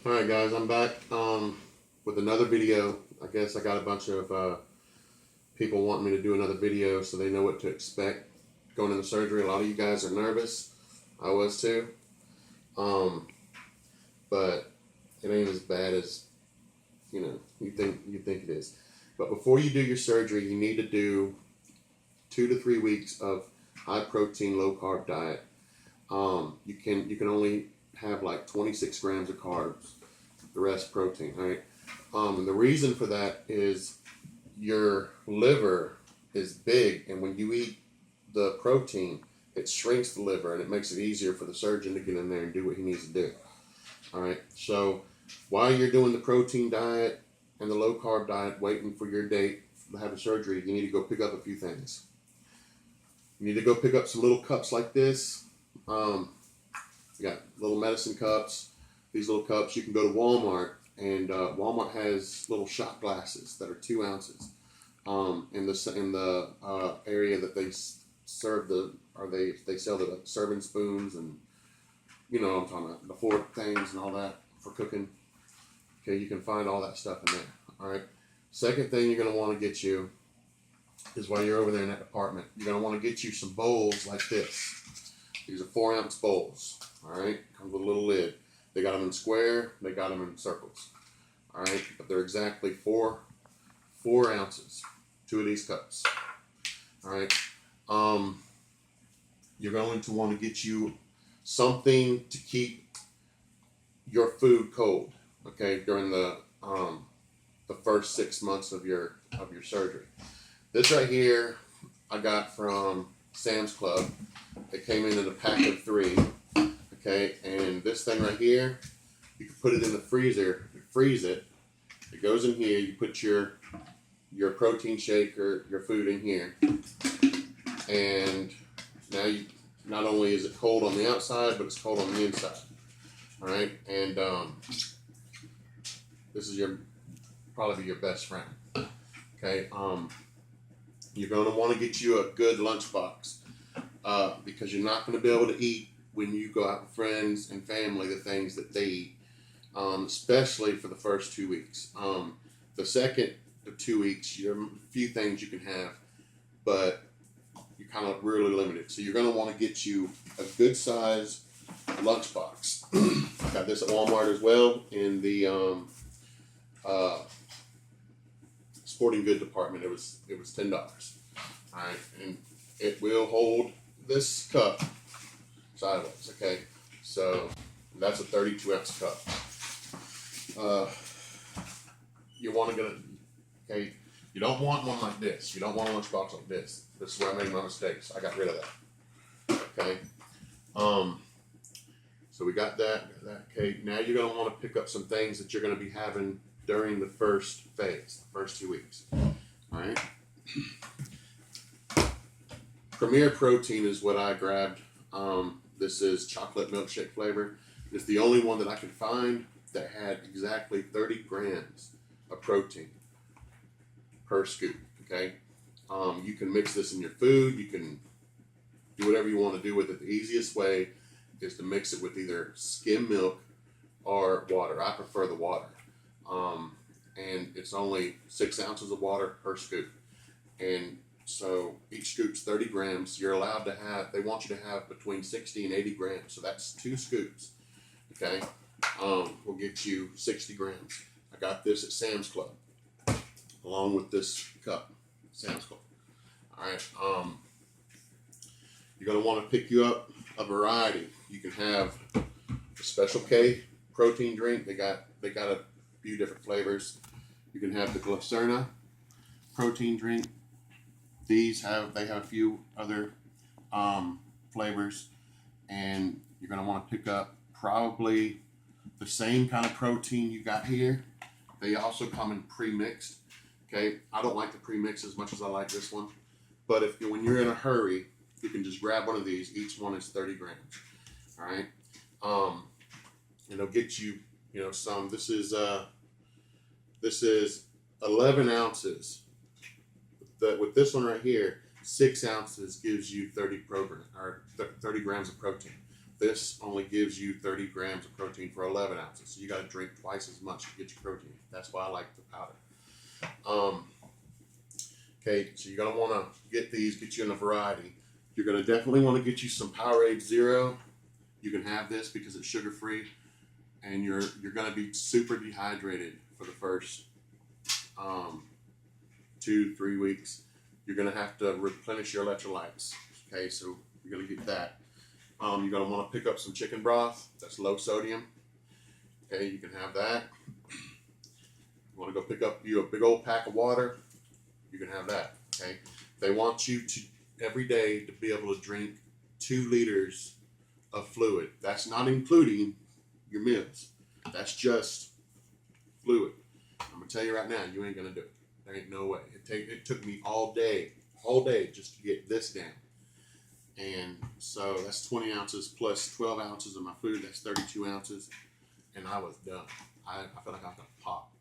Alright guys, I'm back with another video. I guess I got a bunch of people wanting me to do another video so they know what to expect going into surgery. A lot of you guys are nervous. I was too. But it ain't as bad as you think it is. But before you do your surgery, you need to do 2 to 3 weeks of high protein, low carb diet. You can only have like 26 grams of carbs, the rest protein, right? And the reason for that is your liver is big, and when you eat the protein, it shrinks the liver and it makes it easier for the surgeon to get in there and do what he needs to do. All right, so while you're doing the protein diet and the low carb diet, waiting for your date to have a surgery, you need to go pick up a few things. You need to go pick up some little cups like this. You got little medicine cups. These little cups, you can go to Walmart, and Walmart has little shot glasses that are 2 ounces. In the area that they serve they sell the serving spoons, and you know what I'm talking about, the fork things and all that for cooking. Okay, you can find all that stuff in there. All right. Second thing you're gonna want to get you is, while you're over there in that department, you're gonna want to get you some bowls like this. These are 4-ounce bowls. All right, comes with a little lid. They got them in square, they got them in circles. All right, but they're exactly 4 ounces. 2 of these cups. All right. You're going to want to get you something to keep your food cold. Okay, during the first 6 months of your surgery. This right here, I got from Sam's Club. It came in a pack of 3. Okay, and this thing right here, you can put it in the freezer, freeze it. It goes in here. You put your protein shake or your food in here, and now not only is it cold on the outside, but it's cold on the inside. All right, and this is probably your best friend. Okay, you're going to want to get you a good lunchbox because you're not going to be able to eat when you go out with friends and family the things that they eat, especially for the first 2 weeks. The second 2 weeks, a few things you can have, but you're kind of really limited. So you're going to want to get you a good size lunchbox. I got this at Walmart as well in the sporting good department. It was $10. All right, and it will hold this cup sideways. Okay, so that's a 32-ounce cup. You want to get okay. You don't want one like this. You don't want a lunchbox like this. This is where I made my mistakes. I got rid of that. Okay. So we got that. Okay. Now you're going to want to pick up some things that you're going to be having during the first phase, the first 2 weeks. All right. Premier Protein is what I grabbed. This is chocolate milkshake flavor. It's the only one that I could find that had exactly 30 grams of protein per scoop. Okay. You can mix this in your food. You can do whatever you want to do with it. The easiest way is to mix it with either skim milk or water. I prefer the water. And it's only 6 ounces of water per scoop. And so each scoop's 30 grams. You're allowed to have, they want you to have between 60 and 80 grams. So that's 2 scoops. Okay. We'll get you 60 grams. I got this at Sam's Club along with this cup. Sam's Club. All right. You're going to want to pick you up a variety. You can have a Special K protein drink. They got a few different flavors. You can have the Glycerna protein drink. They have a few other flavors, and you're going to want to pick up probably the same kind of protein you got here. They also come in pre-mixed. Okay, I don't like the pre-mix as much as I like this one, but when you're in a hurry, you can just grab one of these. Each one is 30 grams. All right, and it'll get you, some. This is 11 ounces. With this one right here, 6 ounces gives you 30 grams of protein. This only gives you 30 grams of protein for 11 ounces. So you got to drink twice as much to get your protein. That's why I like the powder. Okay, so you're gonna want to get these, get you in a variety. You're gonna definitely want to get you some Powerade Zero. You can have this because it's sugar free, and you're gonna be super dehydrated for the first 2-3 weeks. You're gonna have to replenish your electrolytes. Okay, so you're gonna get that. You're gonna want to pick up some chicken broth. That's low sodium. Okay, you can have that. You want to go pick up you a big old pack of water. You can have that. Okay, they want you to every day to be able to drink 2 liters of fluid. That's not including your meals. That's just fluid. I'm gonna tell you right now, you ain't gonna do it. There ain't no way. It took me all day just to get this down. And so that's 20 ounces plus 12 ounces of my food. That's 32 ounces, and I was done. I felt like I was gonna pop.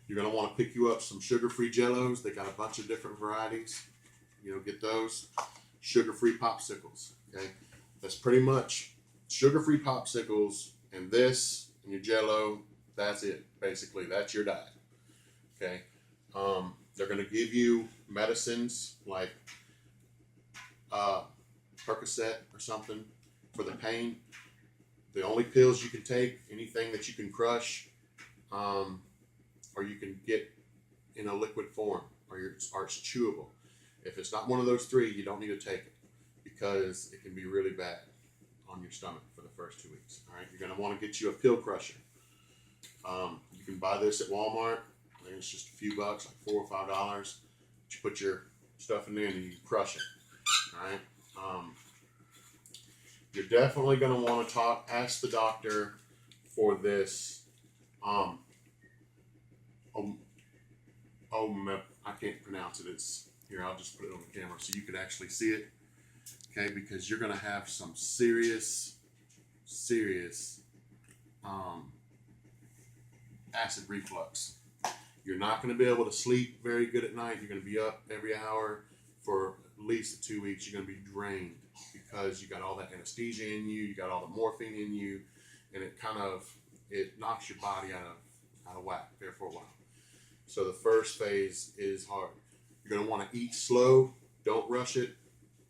You're gonna want to pick you up some sugar-free Jellos. They got a bunch of different varieties. You know, get those. Sugar-free popsicles. Okay, that's pretty much sugar-free popsicles, and this and your Jello. That's it. Basically, that's your diet. Okay, they're gonna give you medicines like Percocet or something for the pain. The only pills you can take, anything that you can crush, or you can get in a liquid form, or it's chewable. If it's not one of those 3, you don't need to take it because it can be really bad on your stomach for the first 2 weeks. All right, you're gonna want to get you a pill crusher. You can buy this at Walmart. I think it's just a few bucks, like $4 or $5. You put your stuff in there and you can crush it. All right. You're definitely gonna want to ask the doctor for this. I can't pronounce it. It's here. I'll just put it on the camera so you could actually see it. Okay, because you're gonna have some serious acid reflux. You're not gonna be able to sleep very good at night. You're gonna be up every hour for at least 2 weeks. You're gonna be drained because you got all that anesthesia in you. You got all the morphine in you, and it knocks your body out of whack there for a while. So the first phase is hard. You're gonna want to eat slow. Don't rush it.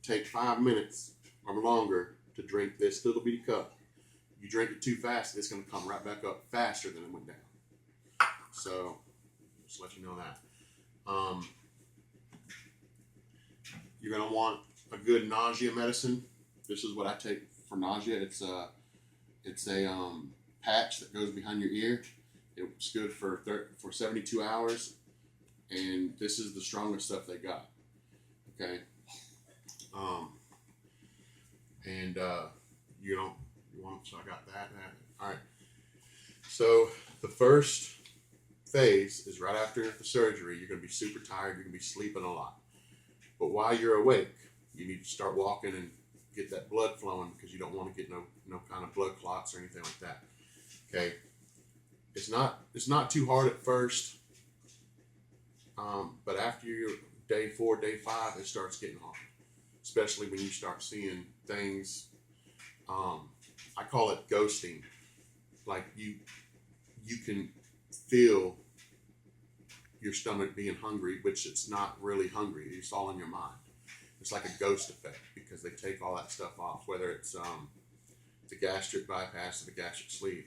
Take 5 minutes or longer to drink this little bitty cup. You drink it too fast, it's gonna come right back up faster than it went down. So just let you know that. You're gonna want a good nausea medicine. This is what I take for nausea. It's a patch that goes behind your ear. It's good for 72 hours, and this is the strongest stuff they got. Okay. So I got that. All right. So the first phase is right after the surgery. You're gonna be super tired. You're gonna be sleeping a lot. But while you're awake, you need to start walking and get that blood flowing because you don't want to get no kind of blood clots or anything like that. Okay. It's not too hard at first, but after your day 4, day 5, it starts getting hard, especially when you start seeing things. I call it ghosting. Like you can feel your stomach being hungry, which it's not really hungry. It's all in your mind. It's like a ghost effect because they take all that stuff off, whether it's the gastric bypass or the gastric sleeve.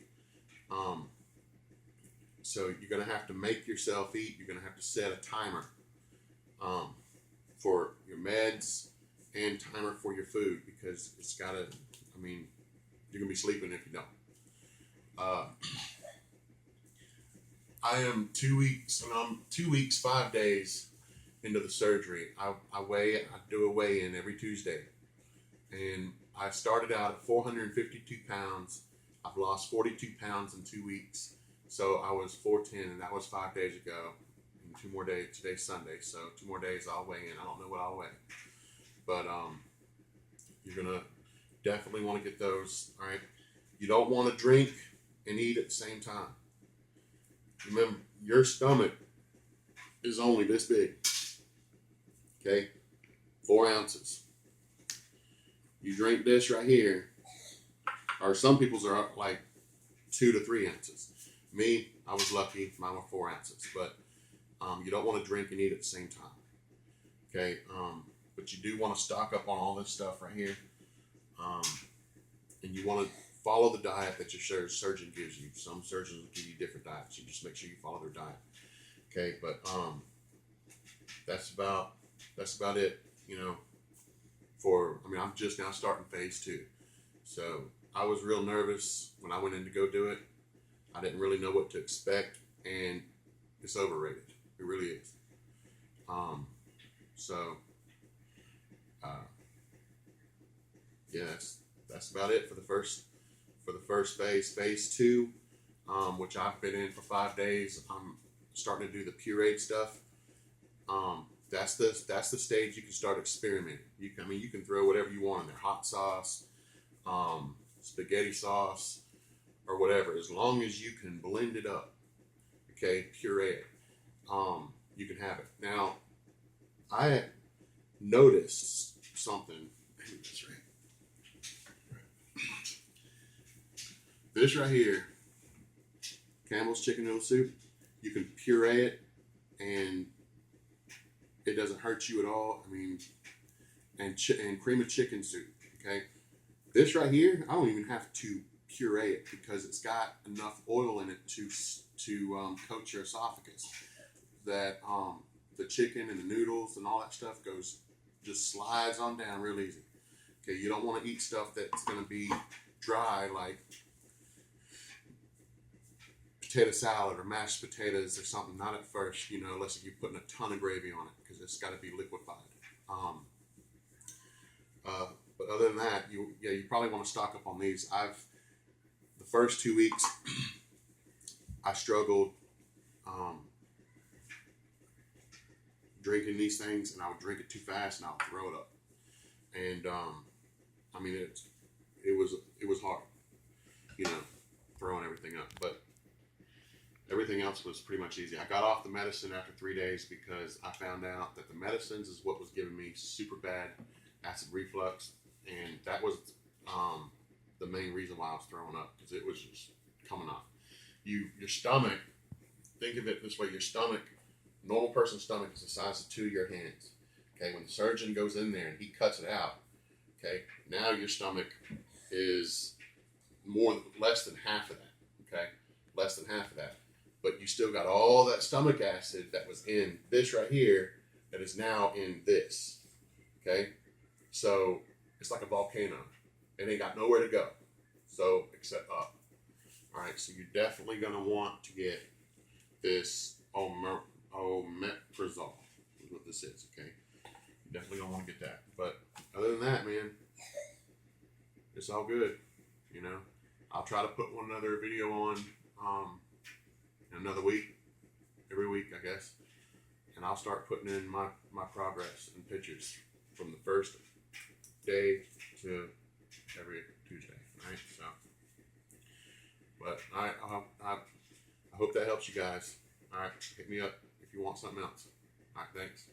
So you're going to have to make yourself eat. You're going to have to set a timer for your meds and timer for your food because it's got to, you're going to be sleeping if you don't. I am 2 weeks, and I'm 2 weeks, 5 days into the surgery. I do a weigh-in every Tuesday. And I started out at 452 pounds. I've lost 42 pounds in 2 weeks. So I was 410, and that was 5 days ago. And 2 more days, today's Sunday, so 2 more days I'll weigh in. I don't know what I'll weigh. But you're going to definitely want to get those, all right? You don't want to drink and eat at the same time. Remember, your stomach is only this big, okay? 4 ounces. You drink this right here, or some people's are up like 2 to 3 ounces. Me, I was lucky, mine were 4 ounces, but you don't want to drink and eat at the same time. Okay, but you do want to stock up on all this stuff right here, and you want to follow the diet that your surgeon gives you. Some surgeons will give you different diets. You just make sure you follow their diet. Okay, but that's about it. You know, I'm just now starting phase 2, so I was real nervous when I went in to go do it. I didn't really know what to expect, and it's overrated. It really is. Yeah, that's about it for the first phase. Phase 2, which I've been in for 5 days. I'm starting to do the pureed stuff. That's the stage you can start experimenting. You can throw whatever you want in there, hot sauce, spaghetti sauce, or whatever, as long as you can blend it up. Okay, puree it. You can have it. Now, I noticed something. That's right. This right here, Campbell's chicken noodle soup, you can puree it and it doesn't hurt you at all. And cream of chicken soup, okay? This right here, I don't even have to puree it because it's got enough oil in it to coat your esophagus. That the chicken and the noodles and all that stuff just slides on down real easy. Okay, you don't want to eat stuff that's going to be dry like potato salad or mashed potatoes or something. Not at first, unless you're putting a ton of gravy on it because it's got to be liquefied. But other than that, you probably want to stock up on these. The first 2 weeks, I struggled drinking these things, and I would drink it too fast, and I would throw it up. And it was hard, throwing everything up. But everything else was pretty much easy. I got off the medicine after 3 days because I found out that the medicines is what was giving me super bad acid reflux, and that was the main reason why I was throwing up, because it was just coming off. Your stomach, think of it this way: your stomach, normal person's stomach is the size of 2 of your hands. Okay, when the surgeon goes in there and he cuts it out, okay, now your stomach is less than half of that. Okay, less than half of that. But you still got all that stomach acid that was in this right here that is now in this. Okay, so it's like a volcano. It ain't got nowhere to go, so except up. All right, so you're definitely gonna want to get this omeprazole. Is what this is. Okay, you're definitely gonna want to get that. But other than that, man, it's all good. I'll try to put another video on in another week, every week, I guess, and I'll start putting in my progress and pictures from the first day to every Tuesday, right? So, but I hope that helps you guys. All right, hit me up if you want something else. All right, thanks.